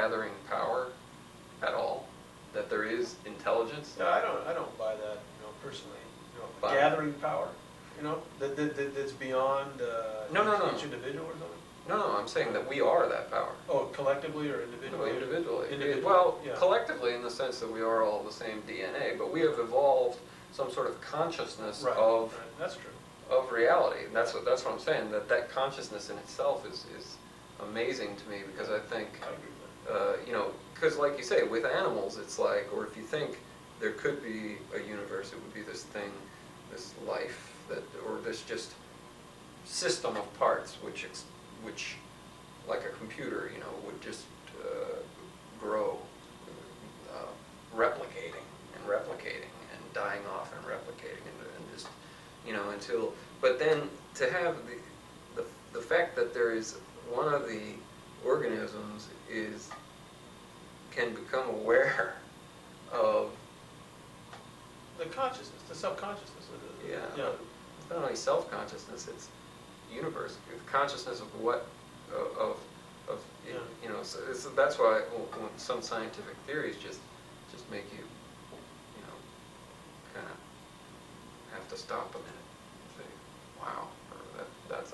gathering power at all? That there is intelligence? Yeah, I don't buy that, personally. Gathering power, that's beyond each individual or something. No, I'm saying that we are that power. Oh, collectively or individually? No, individually. Individually. Well, collectively in the sense that we are all the same DNA, but we have evolved some sort of consciousness of That's true. Of reality. And that's what I'm saying. That consciousness in itself is amazing to me, because I think because like you say, with animals, it's like, or if you think there could be a universe, it would be this thing, this life or this just system of parts, which like a computer, would just grow, replicating and dying off and replicating and just, until. But then to have the fact that there is one of the organisms can become aware of the consciousness, the self-consciousness. It's not only self-consciousness, it's universe, consciousness of what, so that's why when some scientific theories just make you, kind of have to stop a minute and say, wow, that's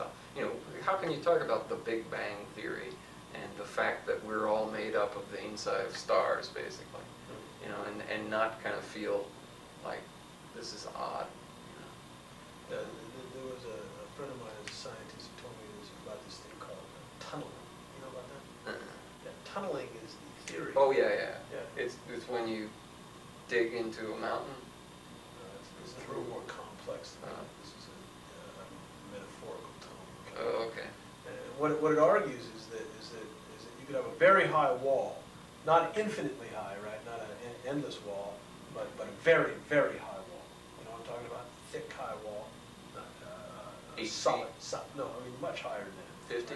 how can you talk about the Big Bang Theory and the fact that we're all made up of the inside of stars, basically, and not kind of feel like this is odd. There was a friend of mine who's a scientist who told me about this thing called tunneling. You know about that? Yeah, tunneling is the theory. Oh yeah. It's when you dig into a mountain. It's a little more complex than that. This is a metaphorical tunnel. Oh, okay. And what it argues is that you could have a very high wall, not infinitely high, right? Not an endless wall, but a very, very high wall. You know what I'm talking about? Thick, high wall. Solid. No, I mean much higher than that. 50?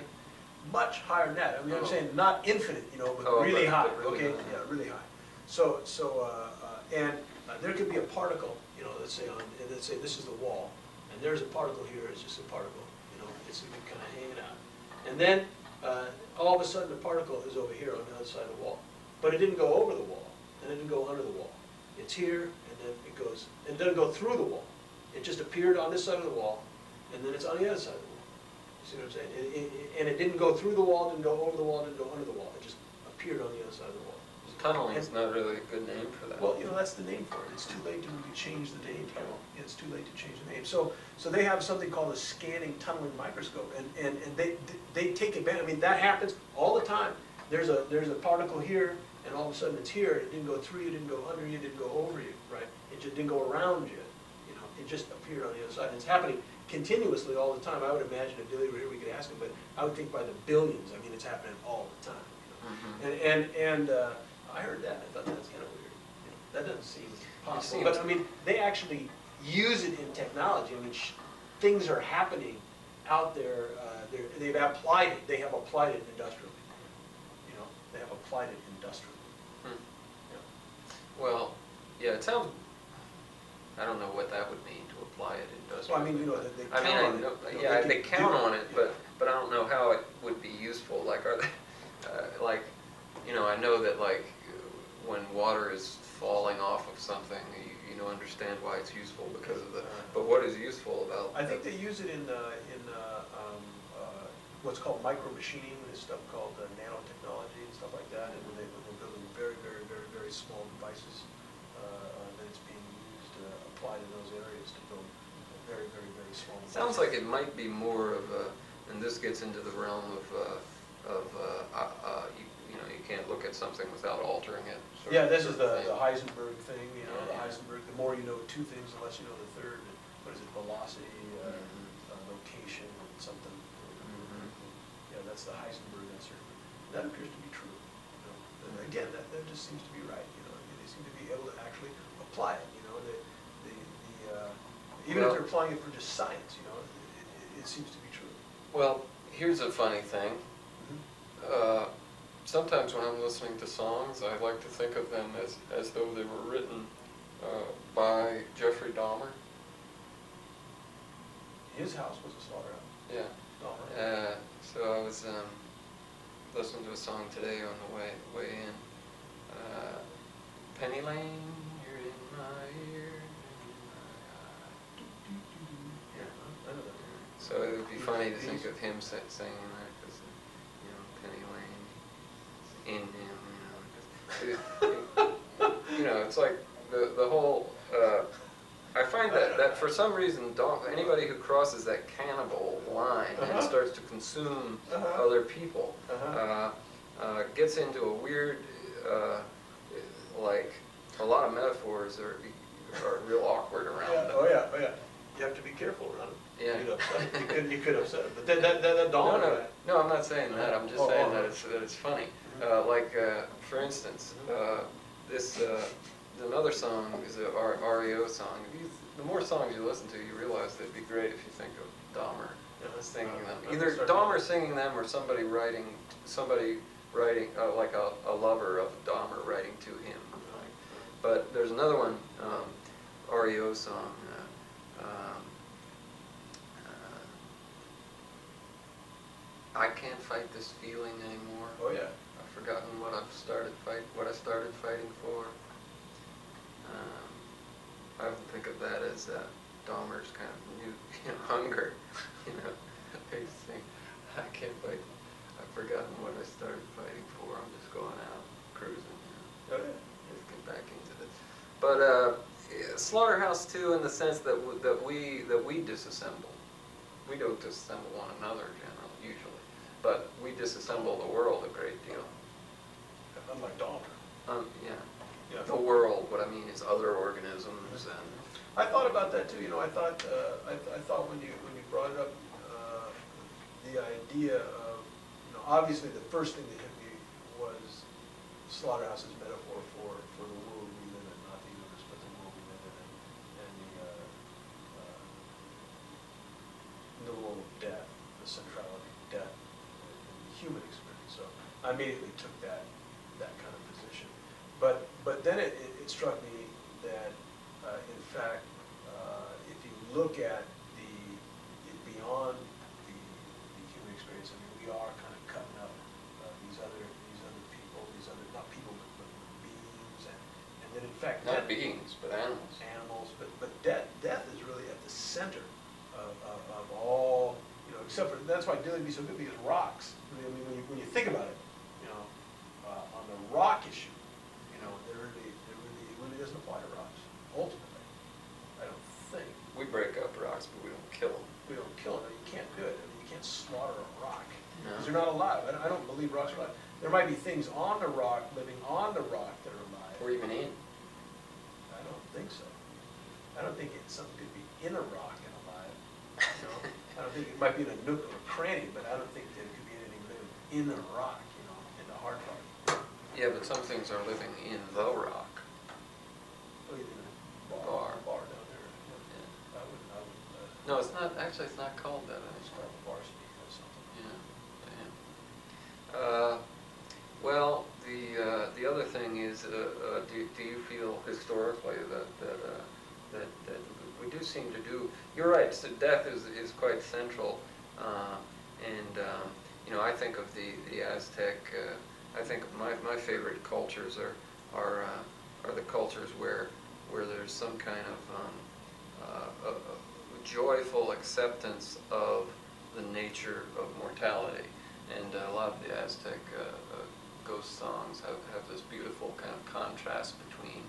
Much higher than that. I mean, I'm saying not infinite, but really high. Really okay, high. yeah, really high. So there could be a particle, let's say this is the wall, and there's a particle here. It's just a particle, it's kind of hanging out, and then all of a sudden the particle is over here on the other side of the wall, but it didn't go over the wall, and it didn't go under the wall. It's here, and then it goes. It doesn't go through the wall. It just appeared on this side of the wall, and then it's on the other side of the wall. You see what I'm saying? And it didn't go through the wall, didn't go over the wall, didn't go under the wall. It just appeared on the other side of the wall. Tunneling is not really a good name for that. Well, that's the name for it. It's too late to really change the name. It's too late to change the name. So they have something called a scanning tunneling microscope, and they take advantage. I mean, that happens all the time. There's a particle here, and all of a sudden it's here. It didn't go through you, didn't go under you, didn't go over you, right? It just didn't go around you. It just appeared on the other side. And it's happening continuously all the time. I would imagine a daily rate we could ask him, but I would think by the billions. I mean, it's happening all the time. And I heard that. I thought that's kind of weird. That doesn't seem possible. But I mean, they actually use it in technology. I mean, things are happening out there. They've applied it. They have applied it industrially. They have applied it industrially. Well, yeah, it sounds. I don't know what that would mean to apply it industrially. Well, I mean, they count on it. They count on it, but I don't know how it would be useful. Like, are they, I know that like when water is falling off of something, you understand why it's useful because of the. But what is useful about? I think they use it in what's called micro machining. This stuff called nanotechnology and stuff like that. And when they're building very, very, very, very small devices, that it's being used applied in those areas to build very, very, very small devices. Sounds like it might be more of a, and this gets into the realm of you can't look at something without altering it. Yeah, this is the Heisenberg thing. The Heisenberg. The more you know two things, the less you know the third. What is it? Velocity, location, and something. Yeah, that's the Heisenberg answer. That appears to be true. Again, that just seems to be right. They seem to be able to actually apply it. Even if they're applying it for just science, it seems to be true. Well, here's a funny thing. Sometimes when I'm listening to songs, I like to think of them as though they were written by Jeffrey Dahmer. His house was a slaughterhouse. Yeah. Dahmer. So I was listened to a song today on the way in. Penny Lane, you're in my ear, in my eye. Yeah, I know that. So it would be funny to think of him singing that, because, you know, Penny Lane, in him, you know, it's like the whole, I find that for some reason, anybody who crosses that cannibal line and starts to consume other people, gets into a weird, like, a lot of metaphors are real awkward around them. Oh yeah. You have to be careful around it. Yeah. You'd upset him. You could upset him. But then that dawned on me. No, I'm not saying that. I'm just saying that it's funny. Like, for instance, this another song is a REO song. The more songs you listen to, you realize they'd be great if you think of Dahmer singing them. Either Dahmer singing them or somebody writing, like a lover of Dahmer writing to him. But there's another one, REO song. I can't fight this feeling anymore. Oh yeah. I've forgotten what I started fighting for. I often think of that as Dahmer's kind of new, hunger. He's saying, I can't fight. I've forgotten what I started fighting for. I'm just going out cruising. Oh yeah. Let's get back into this. But Slaughterhouse too, in the sense that we disassemble. We don't disassemble one another generally, usually, but we disassemble the world a great deal. Unlike Dahmer. Yeah. Yeah. The world. What I mean is other organisms and. I thought about that too. I thought when you brought it up, the idea of obviously the first thing that hit me was Slaughterhouse's metaphor for the world we live in, not the universe, but the world we live in, and the role of death, the centrality of death in the human experience. So I immediately took that kind of position. But then it struck me that in fact, if you look at beyond the human experience, I mean, we are kind of cutting up these other people, not people but beings, and then in fact not beings but animals. But death is really at the center of all, except for, that's why Dilly be so good, because rocks. I mean, when you think about it, on the rock issue, it really doesn't apply to rocks, ultimately. I don't think. We break up rocks, but we don't kill them. We don't kill them. You can't do it. I mean, you can't slaughter a rock. No. Because they're not alive. I don't believe rocks are alive. There might be things on the rock, living on the rock, that are alive. Or even in. I don't think so. I don't think something could be in a rock and alive. I don't think it might be in a nook or a cranny, but I don't think there could be anything living in a rock, in the hard rock. Yeah, but some things are living in the rock. Oh, you mean a bar down there. Yeah. I wouldn't. No, it's not. Actually, it's not called that. It's called a bar speak or something. Yeah. Damn. Well, the other thing is, do you feel historically that we do seem to do? You're right. So death is quite central, and I think of the Aztec. I think my favorite cultures are the cultures where there's some kind of a joyful acceptance of the nature of mortality, and a lot of the Aztec ghost songs have this beautiful kind of contrast between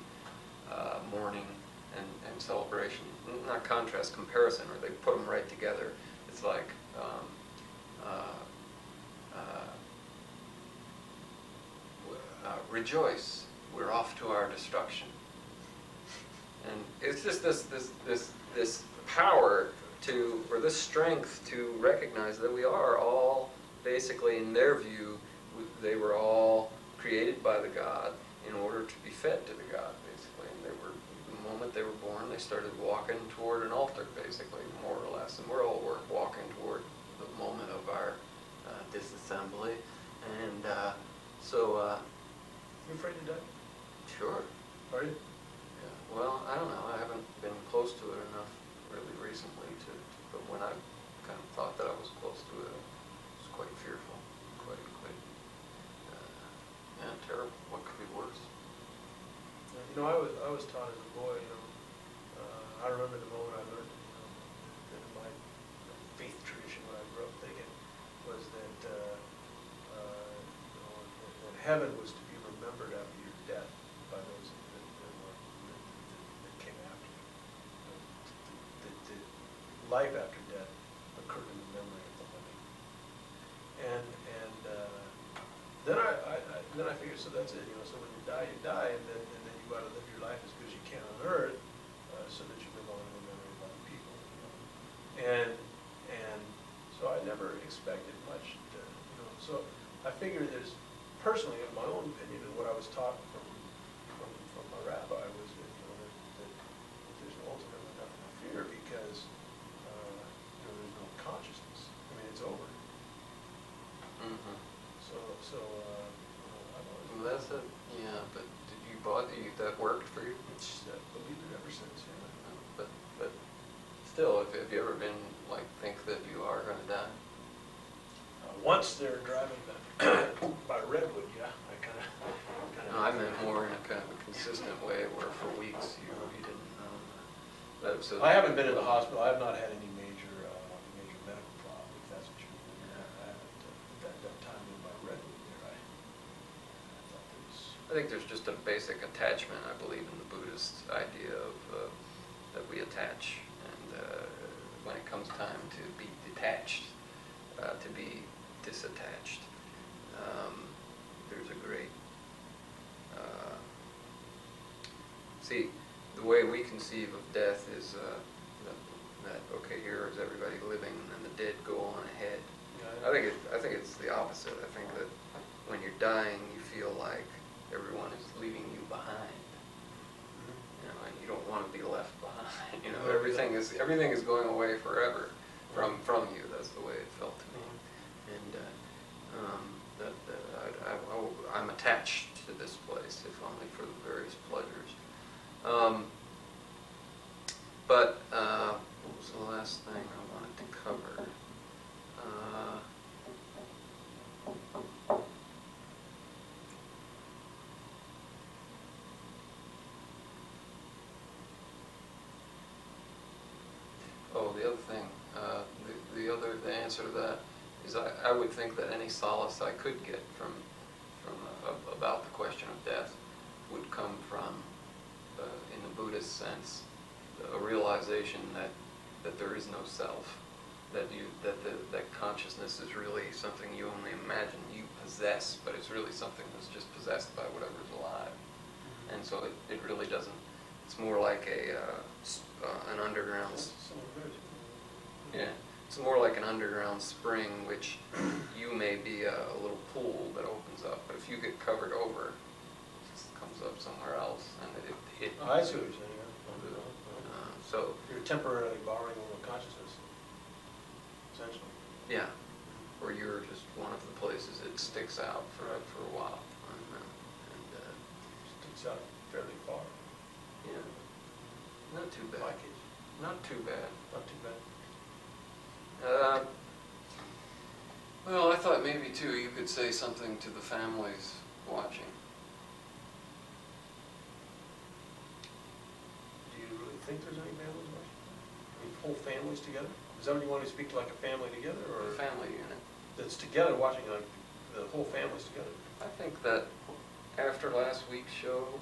mourning and celebration. Not contrast, comparison, or they put them right together. It's like rejoice, we're off to our destruction. And it's just this power or this strength to recognize that we are all, basically in their view, they were all created by the God in order to be fed to the God, basically. And the moment they were born, they started walking toward an altar, basically, more or less. And we're all walking toward the moment of our disassembly. And so... You afraid to die? Sure. Are you? Yeah. Well, I don't know. I haven't been close to it enough really recently but when I kind of thought that I was close to it, I was quite fearful, quite You know, I was taught as a boy, you know, I remember the moment I learned, you know, that in my faith tradition, what I grew up thinking was that, you know, that heaven was to be remembered after your death by those that came after you. That life after death occurred in the memory of the living. And then I figured, so that's it, you know, so when you die, and then you got to live your life as good as you can on earth, so that you live on in the memory of other people, you know. And so I never expected much, you know, so I figured there's, personally, in my own opinion, and what I was taught from my rabbi was that, you know, that there's ultimately nothing to fear because, you know, there's no consciousness. I mean, it's over. Mm-hmm. So, you know, I've always... Well, that's a, yeah, but did you bought, that worked for you? I've believed it ever since, yeah. But still, have you ever been, like, think that you are going to die? Once they're driving by Redwood, yeah, I kind of... No, I meant more in a kind of a consistent way where for weeks you didn't know. So I haven't been in the hospital. I have not had any major medical problem, if that's what you mean. I haven't, at that time in my Redwood there, I thought there was... I think there's just a basic attachment, I believe, in the Buddhist idea of that we attach, and when it comes time to be detached, to be disattached, there's a great see, the way we conceive of death is that okay, here is everybody living, and then the dead go on ahead. Yeah, I think it's the opposite. I think that when you're dying, you feel like everyone is leaving you behind. You know, and you don't want to be left behind. You know, everything is going away forever from you. That's the way it felt to me. And I'm attached to this place, if only for the various pleasures. But what was the last thing I wanted to cover? Oh, the other thing, the answer to that is I would think that any solace I could get from about the question of death would come from, in the Buddhist sense, a realization that there is no self, that consciousness is really something you only imagine you possess, but it's really something that's just possessed by whatever's alive, and so it really doesn't. It's more like an underground. Yeah, it's more like an underground spring, which you may be a little pool that opens up, but if you get covered over, it just comes up somewhere else, and it Oh, I see what you're saying. so You're temporarily borrowing a little consciousness, essentially. yeah, or you're just one of the places it sticks out for a while, Sticks out fairly far. yeah, not too In bad. my case. Not too bad. Not too bad. Well, I thought maybe too you could say something to the families watching. Do you really think there's any families watching? I mean, whole families together? Is that what you want to speak to, like a family together, or A family unit. that's together watching, like the whole families together? I think that after last week's show,